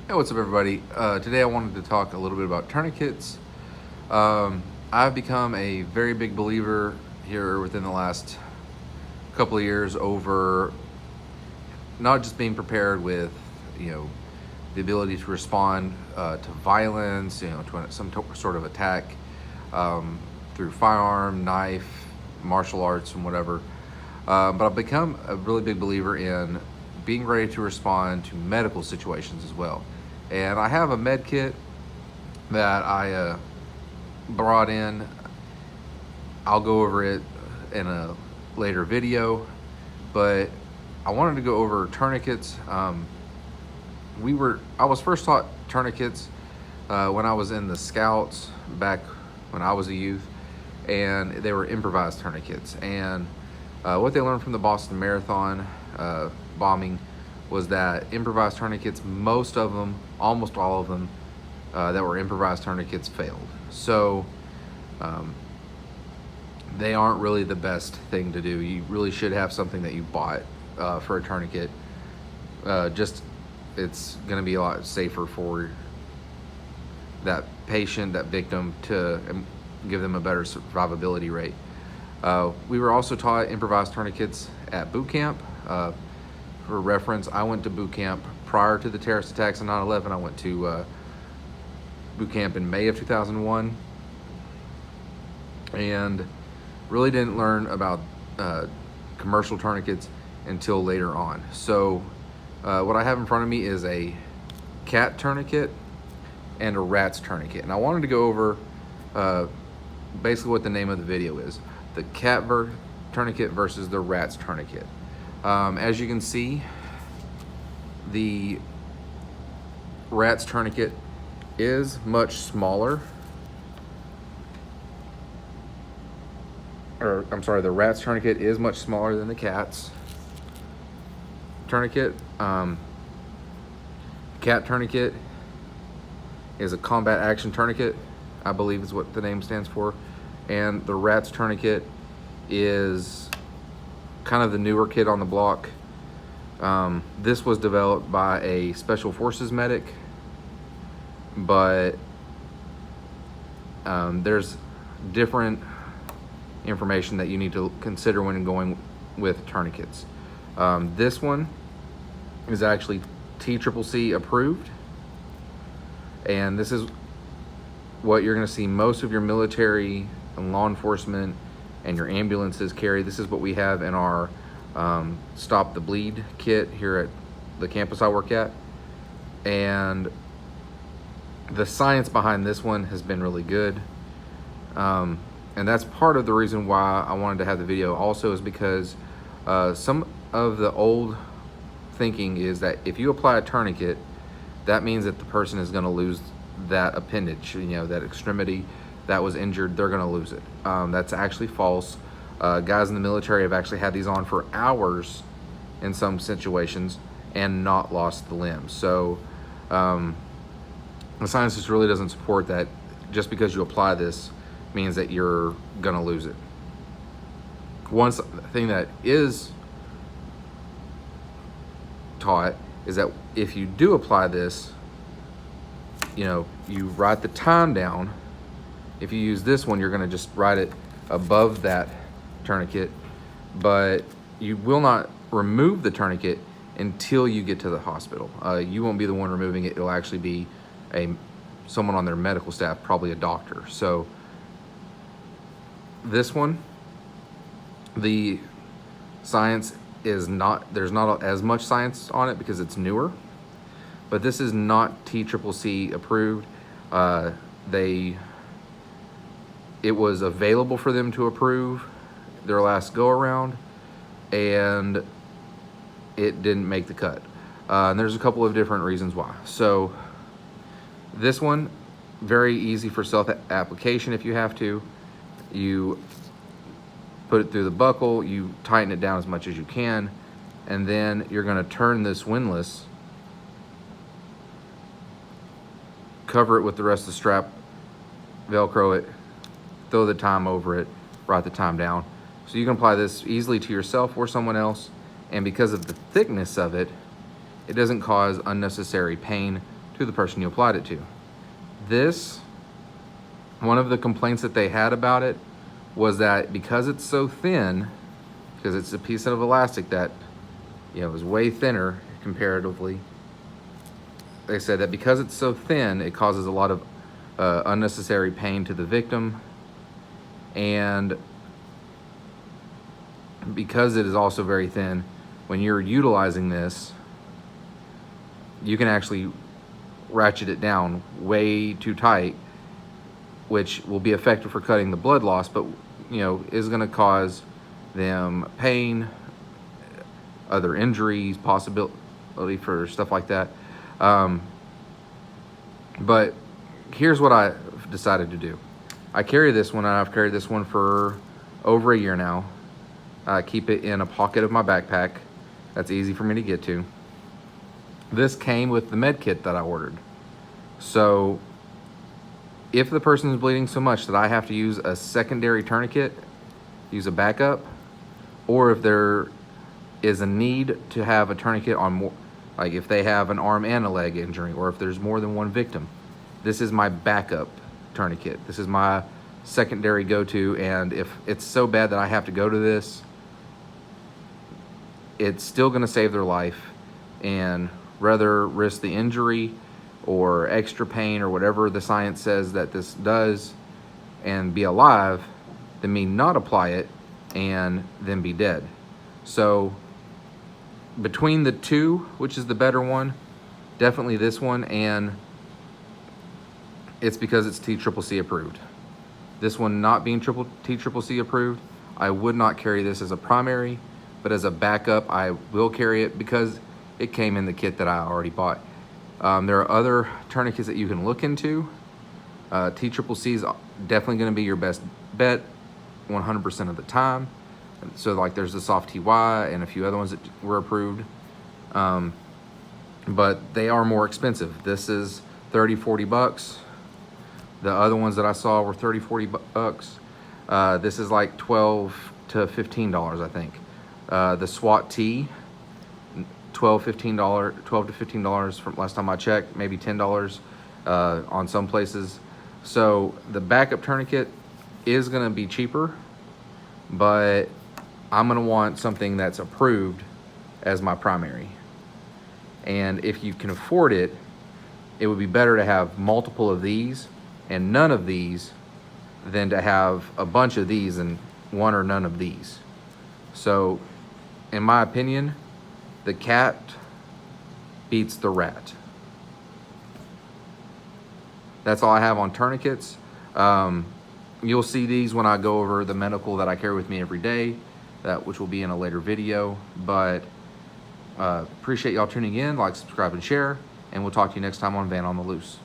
Hey, what's up, everybody? Today I wanted to talk a little bit about tourniquets. I've become a very big believer here within the last couple of years over not just being prepared with, you know, the ability to respond to violence, to some sort of attack through firearm, knife, martial arts, and whatever. But I've become a really big believer in being ready to respond to medical situations as well. And I have a med kit that I brought in. I'll go over it in a later video, but I wanted to go over tourniquets. I was first taught tourniquets when I was in the Scouts back when I was a youth, and they were improvised tourniquets. And what they learned from the Boston Marathon bombing was that improvised tourniquets, most of them, almost all of them, that were improvised tourniquets failed. So they aren't really the best thing to do. You really should have something that you bought for a tourniquet. It's going to be a lot safer for that patient, that victim, to give them a better survivability rate. We were also taught improvised tourniquets at boot camp. For reference, I went to boot camp prior to the terrorist attacks on 9/11. I went to boot camp in May of 2001 and really didn't learn about commercial tourniquets until later on. So what I have in front of me is a cat tourniquet and a rat's tourniquet. And I wanted to go over basically what the name of the video is: the cat tourniquet versus the rat's tourniquet. As you can see, the rat's tourniquet is much smaller. The rat's tourniquet is much smaller than the cat's tourniquet. Cat tourniquet is a combat action tourniquet, I believe is what the name stands for. And the rat's tourniquet is kind of the newer kid on the block. This was developed by a special forces medic, but there's different information that you need to consider when going with tourniquets. This one is actually TCCC approved, and this is what you're going to see most of your military and law enforcement and your ambulances carry. This is what we have in our Stop the Bleed kit here at the campus I work at. And the science behind this one has been really good. And that's part of the reason why I wanted to have the video also, is because some of the old thinking is that if you apply a tourniquet, that means that the person is going to lose that appendage, that extremity that was injured, they're going to lose it. That's actually false. Guys in the military have actually had these on for hours in some situations and not lost the limb. So the science just really doesn't support that just because you apply this means that you're going to lose it. One thing that is taught is that if you do apply this, you write the time down. If you use this one, you're going to just write it above that tourniquet, but you will not remove the tourniquet until you get to the hospital. You won't be the one removing it. It'll actually be someone on their medical staff, probably a doctor. So this one, the science is not, there's not as much science on it because it's newer, but this is not TCCC approved. It was available for them to approve their last go around, and it didn't make the cut. And there's a couple of different reasons why. So this one, very easy for self-application if you have to. You put it through the buckle, you tighten it down as much as you can, and then you're going to turn this windlass, cover it with the rest of the strap, Velcro it, throw the time over it, write the time down. So you can apply this easily to yourself or someone else, and because of the thickness of it, it doesn't cause unnecessary pain to the person you applied it to. This, one of the complaints that they had about it was that because it's so thin, because it's a piece of elastic that, you know, is way thinner comparatively, they said that because it's so thin, it causes a lot of unnecessary pain to the victim. And because it is also very thin, when you're utilizing this, you can actually ratchet it down way too tight, which will be effective for cutting the blood loss, but, you know, is going to cause them pain, other injuries, possibility for stuff like that. But here's what I decided to do. I carry this one, and I've carried this one for over a year now. I keep it in a pocket of my backpack. That's easy for me to get to. This came with the med kit that I ordered. So if the person is bleeding so much that I have to use a secondary tourniquet, use a backup, or if there is a need to have a tourniquet on more, like if they have an arm and a leg injury, or if there's more than one victim, this is my backup tourniquet. This is my secondary go-to, and if it's so bad that I have to go to this, it's still gonna save their life, and rather risk the injury or extra pain or whatever the science says that this does and be alive than me not apply it and then be dead. So between the two, which is the better one, definitely this one, and it's because it's TCCC approved. This one not being TCCC approved, I would not carry this as a primary, but as a backup, I will carry it because it came in the kit that I already bought. There are other tourniquets that you can look into. TCCC is definitely going to be your best bet 100% of the time. So like there's the Soft TY and a few other ones that were approved. But they are more expensive. This is 30, 40 bucks. The other ones that I saw were 30, 40 bucks. This is like 12 to $15, I think. The SWAT T, $12 to $15 from last time I checked, maybe $10 on some places. So the backup tourniquet is gonna be cheaper, but I'm gonna want something that's approved as my primary. And if you can afford it, it would be better to have multiple of these and none of these than to have a bunch of these and one or none of these. So in my opinion, the cat beats the rat. That's all I have on tourniquets. You'll see these when I go over the medical that I carry with me every day, which will be in a later video. But appreciate y'all tuning in, like, subscribe, and share, and we'll talk to you next time on Van on the Loose.